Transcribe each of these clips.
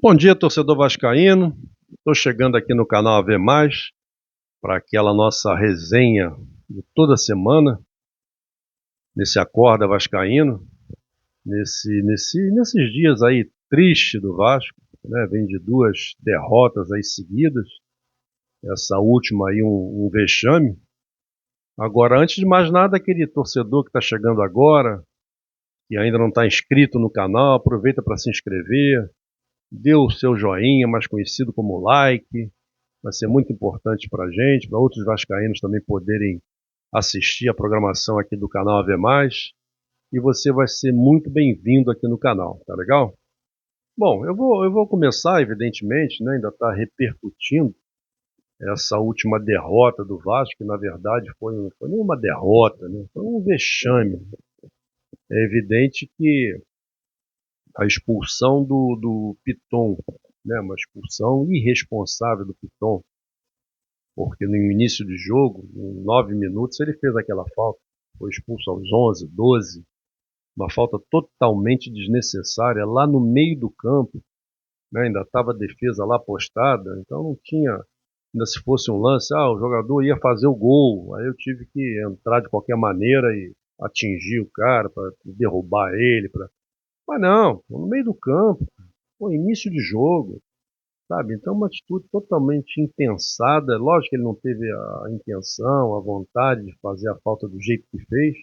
Bom dia, torcedor vascaíno. Estou chegando aqui no canal AV+, para aquela nossa resenha de toda semana, nesse Acorda Vascaíno, nesses dias aí tristes do Vasco, né? Vem de 2 derrotas aí seguidas, essa última aí um vexame. Agora, antes de mais nada, aquele torcedor que está chegando agora, que ainda não está inscrito no canal, aproveita para se inscrever, dê o seu joinha, mais conhecido como like, vai ser muito importante para a gente, para outros vascaínos também poderem assistir a programação aqui do canal AV+, e você vai ser muito bem-vindo aqui no canal, tá legal? Bom, eu vou começar, evidentemente, né, ainda está repercutindo essa última derrota do Vasco, que na verdade não foi nenhuma derrota, né, foi um vexame. É evidente que a expulsão do Piton, né, uma expulsão irresponsável do Piton, porque no início de jogo, em 9 minutos, ele fez aquela falta, foi expulso aos 11, 12, uma falta totalmente desnecessária, lá no meio do campo, né, ainda estava a defesa lá postada, então não tinha, ainda se fosse um lance, o jogador ia fazer o gol, aí eu tive que entrar de qualquer maneira e atingir o cara, para derrubar ele, mas não, no meio do campo, início de jogo, sabe? Então uma atitude totalmente impensada. Lógico que ele não teve a intenção, a vontade de fazer a falta do jeito que fez,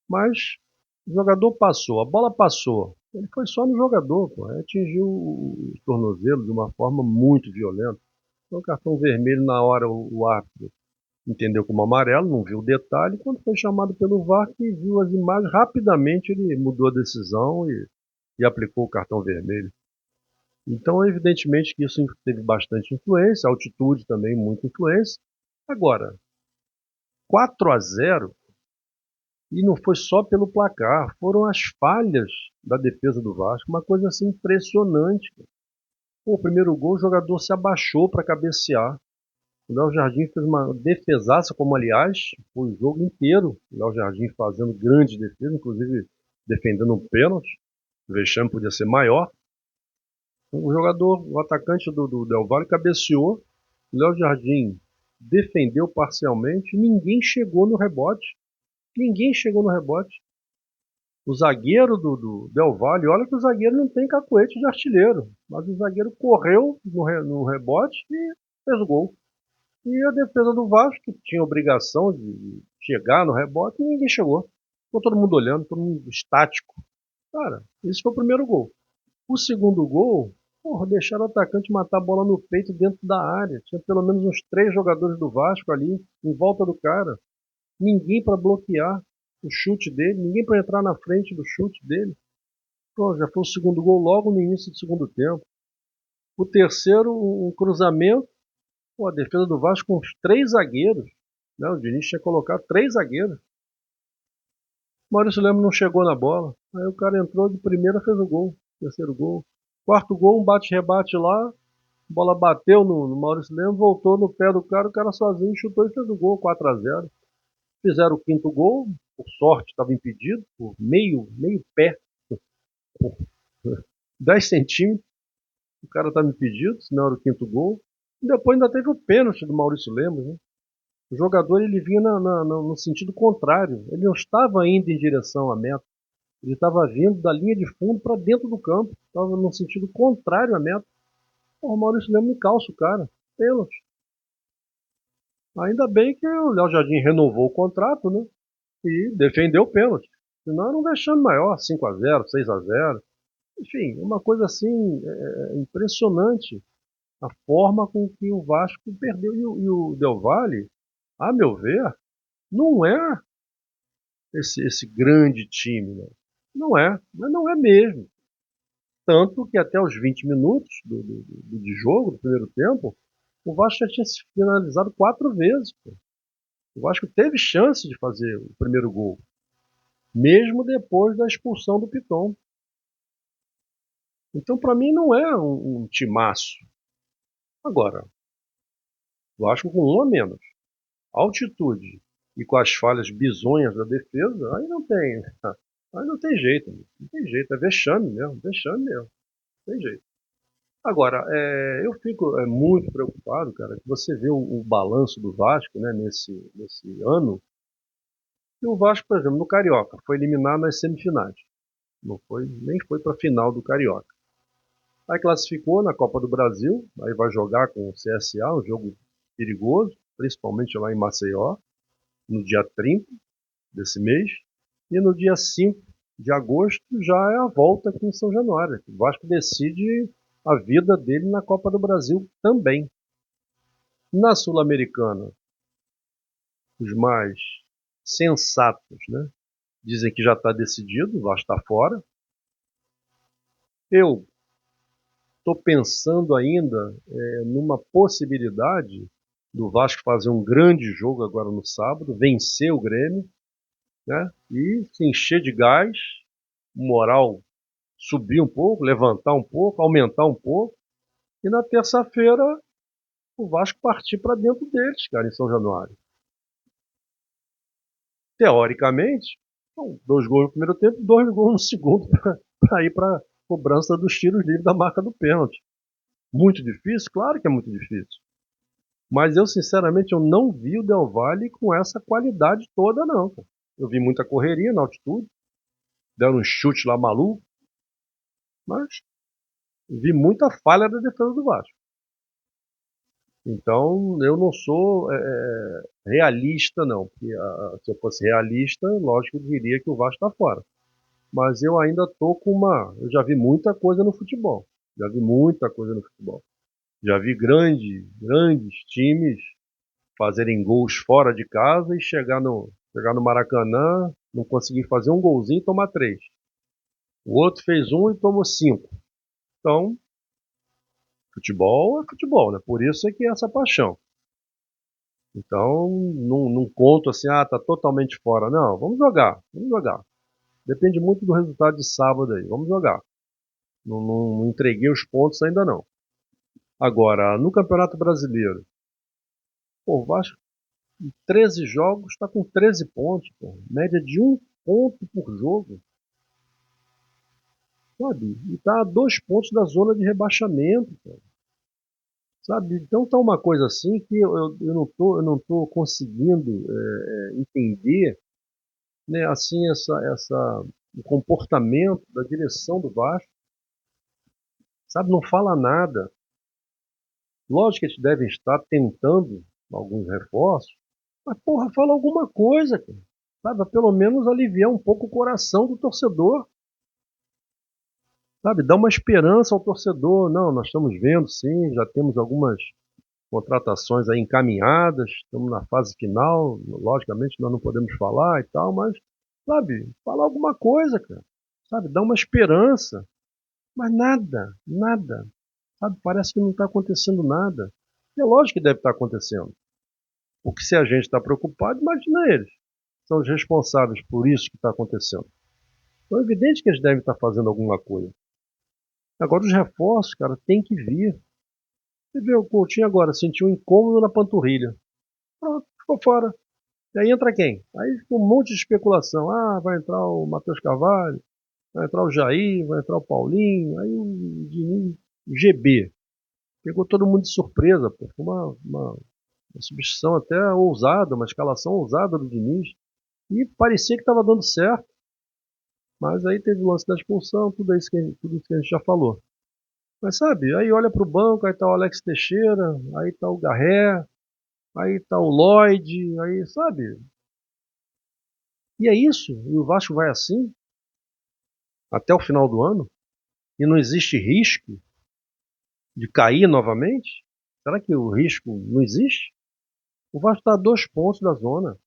mas o jogador passou, a bola passou. Ele foi só no jogador, pô. Atingiu o tornozelo de uma forma muito violenta. Então o cartão vermelho na hora o árbitro entendeu como amarelo, não viu o detalhe. Quando foi chamado pelo VAR, que viu as imagens, rapidamente ele mudou a decisão e aplicou o cartão vermelho. Então, evidentemente que isso teve bastante influência, a altitude também muita influência. Agora, 4-0, e não foi só pelo placar, foram as falhas da defesa do Vasco, uma coisa assim impressionante. O primeiro gol, o jogador se abaixou para cabecear. O Léo Jardim fez uma defesaça, como aliás foi o jogo inteiro. O Léo Jardim fazendo grandes defesas, inclusive defendendo um pênalti. O vexame podia ser maior. O jogador, o atacante do Del Valle cabeceou, o Léo Jardim defendeu parcialmente, ninguém chegou no rebote. Ninguém chegou no rebote. O zagueiro do Del Valle, olha que o zagueiro não tem cacuete de artilheiro, mas o zagueiro correu no rebote e fez o gol. E a defesa do Vasco, que tinha obrigação de chegar no rebote, ninguém chegou. Ficou todo mundo olhando, todo mundo estático. Cara, esse foi o primeiro gol. O segundo gol, deixaram o atacante matar a bola no peito dentro da área. Tinha pelo menos uns 3 jogadores do Vasco ali, em volta do cara. Ninguém para bloquear o chute dele, ninguém para entrar na frente do chute dele. Já foi o segundo gol logo no início do segundo tempo. O terceiro, um cruzamento. A defesa do Vasco com os 3 zagueiros. Né? O Diniz tinha colocado 3 zagueiros. Maurício Lemos não chegou na bola. Aí o cara entrou de primeira e fez o gol. Terceiro gol. Quarto gol, um bate-rebate lá. A bola bateu no Maurício Lemos, voltou no pé do cara, o cara sozinho chutou e fez o gol, 4-0. Fizeram o quinto gol, por sorte estava impedido, por meio pé, por 10 centímetros. O cara estava impedido, senão era o quinto gol. E depois ainda teve o pênalti do Maurício Lemos, né? O jogador ele vinha no sentido contrário, ele não estava indo em direção à meta, ele estava vindo da linha de fundo para dentro do campo, estava no sentido contrário à meta. O Maurício Lemos me calça o cara, pênalti. Ainda bem que o Léo Jardim renovou o contrato, né? E defendeu o pênalti. Senão era um vexame maior, 5-0, 6-0. Enfim, uma coisa assim impressionante a forma com que o Vasco perdeu. E o Del Valle, a meu ver, não é esse grande time, né? Não é, mas não é mesmo. Tanto que até os 20 minutos de jogo, do primeiro tempo, o Vasco já tinha se finalizado 4 vezes. Pô. O Vasco teve chance de fazer o primeiro gol, mesmo depois da expulsão do Piton. Então, para mim, não é um timaço. Agora, o Vasco com 1 a menos. altitude e com as falhas bizonhas da defesa, aí não tem jeito, não tem jeito, é vexame mesmo, não tem jeito. Agora, eu fico muito preocupado, cara, que você vê o balanço do Vasco, né, nesse ano, e o Vasco, por exemplo, no Carioca, foi eliminado nas semifinais, não foi, nem foi para a final do Carioca. Aí classificou na Copa do Brasil, aí vai jogar com o CSA, um jogo perigoso, principalmente lá em Maceió, no dia 30 desse mês, e no dia 5 de agosto já é a volta aqui em São Januário. O Vasco decide a vida dele na Copa do Brasil também. Na Sul-Americana, os mais sensatos, né, dizem que já está decidido, o Vasco está fora. Eu estou pensando ainda numa possibilidade do Vasco fazer um grande jogo agora no sábado, vencer o Grêmio, né, e se encher de gás, moral subir um pouco, levantar um pouco, aumentar um pouco, e na terça-feira o Vasco partir para dentro deles, cara, em São Januário. Teoricamente, são 2 gols no primeiro tempo, 2 gols no segundo para ir para a cobrança dos tiros livres da marca do pênalti. Muito difícil? Claro que é muito difícil. Mas eu, sinceramente, eu não vi o Del Valle com essa qualidade toda, não. Cara. Eu vi muita correria na altitude, deram um chute lá maluco, mas vi muita falha da defesa do Vasco. Então, eu não sou realista, não. Porque se eu fosse realista, lógico que eu diria que o Vasco está fora. Mas eu ainda tô com uma. Eu já vi muita coisa no futebol. Já vi muita coisa no futebol. Já vi grandes times fazerem gols fora de casa e chegar no Maracanã, não conseguir fazer um golzinho e tomar 3. O outro fez 1 e tomou 5. Então, futebol é futebol, né? Por isso é que é essa paixão. Então, não conto assim, tá totalmente fora. Não, vamos jogar, vamos jogar. Depende muito do resultado de sábado aí, vamos jogar. Não entreguei os pontos ainda não. Agora, no Campeonato Brasileiro, pô, o Vasco em 13 jogos está com 13 pontos, pô, média de 1 ponto por jogo, sabe? E está a 2 pontos da zona de rebaixamento, pô, sabe? Então tá uma coisa assim que eu não tô conseguindo entender, né? Assim o comportamento da direção do Vasco, sabe? Não fala nada. Lógico que eles devem estar tentando alguns reforços, mas porra, fala alguma coisa, cara. Sabe? Pelo menos aliviar um pouco o coração do torcedor. Sabe? Dá uma esperança ao torcedor. Não, nós estamos vendo sim, já temos algumas contratações aí encaminhadas, estamos na fase final, logicamente nós não podemos falar e tal, mas, sabe, fala alguma coisa, cara. Sabe? Dá uma esperança. Mas nada, nada. Sabe? Parece que não está acontecendo nada. E é lógico que deve estar acontecendo. Porque se a gente está preocupado, imagina eles. São os responsáveis por isso que está acontecendo. Então é evidente que eles devem estar fazendo alguma coisa. Agora os reforços, cara, tem que vir. Você vê, o Coutinho agora sentiu um incômodo na panturrilha. Pronto, ficou fora. E aí entra quem? Aí ficou um monte de especulação. Vai entrar o Matheus Carvalho, vai entrar o Jair, vai entrar o Paulinho, aí o Diniz, o GB. Pegou todo mundo de surpresa, pô. Foi uma substituição até ousada, uma escalação ousada do Diniz. E parecia que estava dando certo. Mas aí teve o lance da expulsão, tudo isso que a gente já falou. Mas sabe, aí olha para o banco, aí tá o Alex Teixeira, aí tá o Garré, aí tá o Lloyd, aí sabe. E é isso, e o Vasco vai assim até o final do ano, e não existe risco de cair novamente? Será que o risco não existe? O Vasco está a 2 pontos da zona.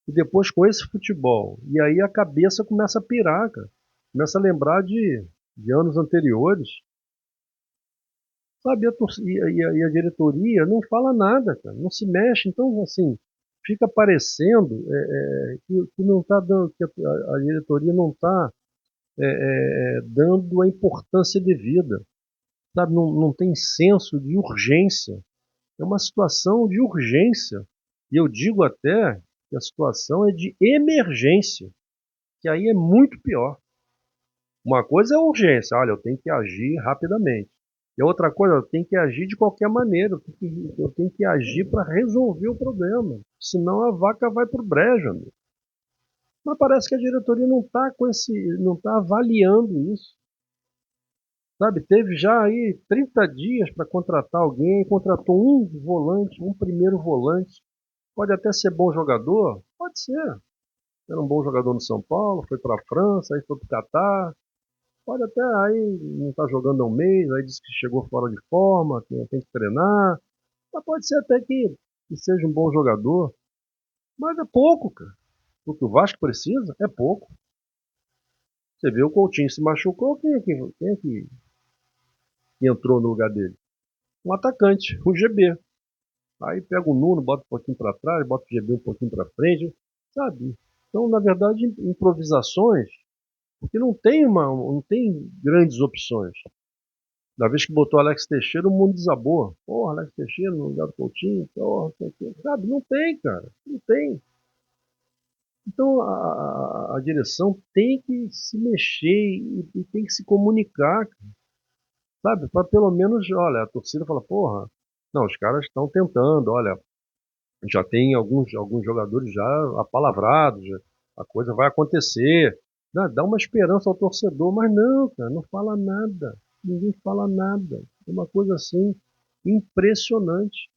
E depois com esse futebol. E aí a cabeça começa a pirar, cara. Começa a lembrar de anos anteriores. Sabe, e a diretoria não fala nada, cara, não se mexe. Então, assim, fica parecendo que não tá dando, que a diretoria não está dando a importância devida. Sabe, não tem senso de urgência. É uma situação de urgência. E eu digo até que a situação é de emergência, que aí é muito pior. Uma coisa é a urgência, olha, eu tenho que agir rapidamente. E a outra coisa, eu tenho que agir de qualquer maneira, eu tenho que agir para resolver o problema. Senão a vaca vai para o brejo, amigo. Mas parece que a diretoria não está avaliando isso. Sabe, teve já aí 30 dias para contratar alguém, contratou um volante, um primeiro volante. Pode até ser bom jogador, pode ser. Era um bom jogador no São Paulo, foi para a França, aí foi para o Catar. Pode até aí não está jogando há um mês, aí disse que chegou fora de forma, tem que treinar. Mas pode ser até que seja um bom jogador. Mas é pouco, cara. O que o Vasco precisa é pouco. Você vê o Coutinho se machucou, quem é que entrou no lugar dele? Um atacante, o GB. Aí pega o Nuno, bota um pouquinho para trás, bota o GB um pouquinho para frente, sabe? Então, na verdade, improvisações, porque não tem grandes opções. Da vez que botou Alex Teixeira, o mundo desabou. Porra, Alex Teixeira no lugar do Coutinho, porra, sabe? Não tem, cara. Não tem. Então a direção tem que se mexer e tem que se comunicar, sabe? Para pelo menos, olha, a torcida fala, porra, não, os caras estão tentando, olha, já tem alguns jogadores já apalavrados, a coisa vai acontecer. Dá uma esperança ao torcedor, mas não, cara, não fala nada. Ninguém fala nada. É uma coisa assim impressionante.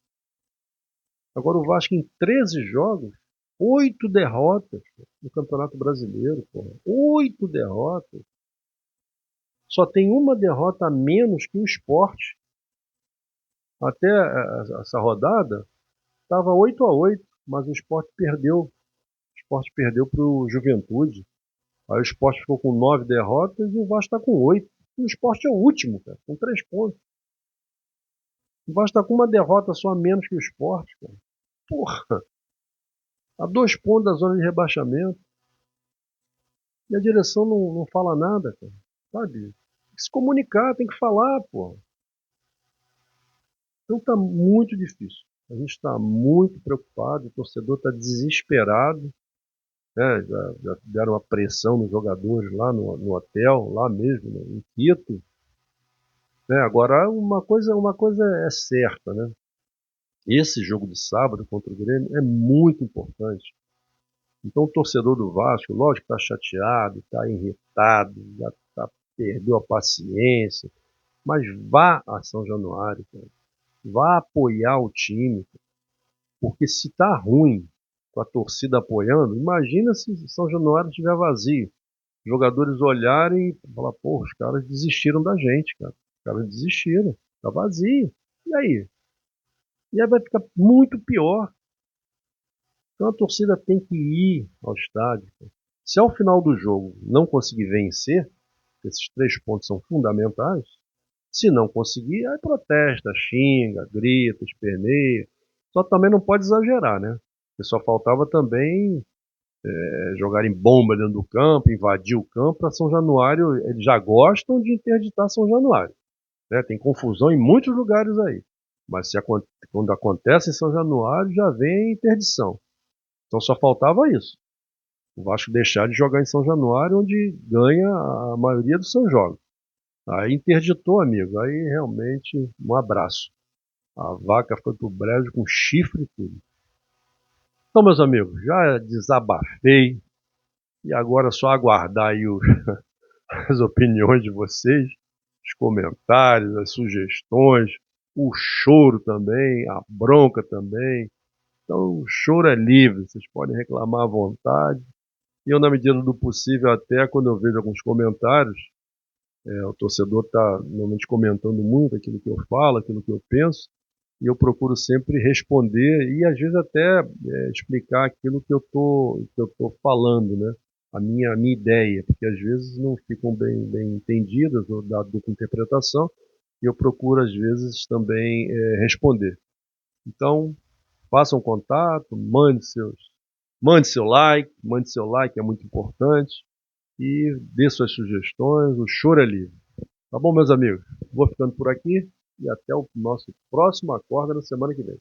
Agora o Vasco em 13 jogos, 8 derrotas no Campeonato Brasileiro, porra. 8 derrotas. Só tem uma derrota a menos que o Sport. Até essa rodada estava 8-8, mas o Sport perdeu. O Sport perdeu para o Juventude. Aí o Sport ficou com 9 derrotas e o Vasco está com 8. E o Sport é o último, cara, com 3 pontos. O Vasco está com uma derrota só a menos que o Sport, cara. Porra, a 2 pontos da zona de rebaixamento. E a direção não fala nada, cara. Sabe? Tem que se comunicar, tem que falar, pô. Então tá muito difícil. A gente está muito preocupado, o torcedor está desesperado, né? Já deram uma pressão nos jogadores lá no hotel, lá mesmo, né? Em Quito. Né? Agora, uma coisa é certa, né? Esse jogo de sábado contra o Grêmio é muito importante. Então o torcedor do Vasco, lógico, está chateado, está irritado, perdeu a paciência, mas vá a São Januário, cara. Vá apoiar o time, porque se tá ruim com a torcida apoiando, imagina se São Januário estiver vazio. Os jogadores olharem e falar, pô, os caras desistiram da gente, cara. Os caras desistiram, tá vazio. E aí? E aí vai ficar muito pior. Então a torcida tem que ir ao estádio. Se ao final do jogo não conseguir vencer, esses 3 pontos são fundamentais. Se não conseguir, aí protesta, xinga, grita, esperneia. Só também não pode exagerar, né? Porque só faltava também jogarem bomba dentro do campo, invadir o campo para São Januário. Eles já gostam de interditar São Januário. Né? Tem confusão em muitos lugares aí. Mas quando acontece em São Januário, já vem interdição. Então só faltava isso. O Vasco deixar de jogar em São Januário, onde ganha a maioria dos seus jogos. Aí interditou, amigo. Aí realmente, um abraço. A vaca foi pro brejo com chifre e tudo. Então, meus amigos, já desabafei. E agora é só aguardar aí as opiniões de vocês, os comentários, as sugestões, o choro também, a bronca também. Então, o choro é livre, vocês podem reclamar à vontade. E eu, na medida do possível, até quando eu vejo alguns comentários, o torcedor está normalmente comentando muito aquilo que eu falo, aquilo que eu penso, e eu procuro sempre responder e às vezes até explicar aquilo que eu tô falando, né? A minha ideia, porque às vezes não ficam bem entendidas ou dá dupla interpretação, e eu procuro às vezes também responder. Então, façam contato, mande seu like, é muito importante, e dê suas sugestões, o choro é livre. Tá bom, meus amigos? Vou ficando por aqui e até o nosso próximo Acorda na semana que vem.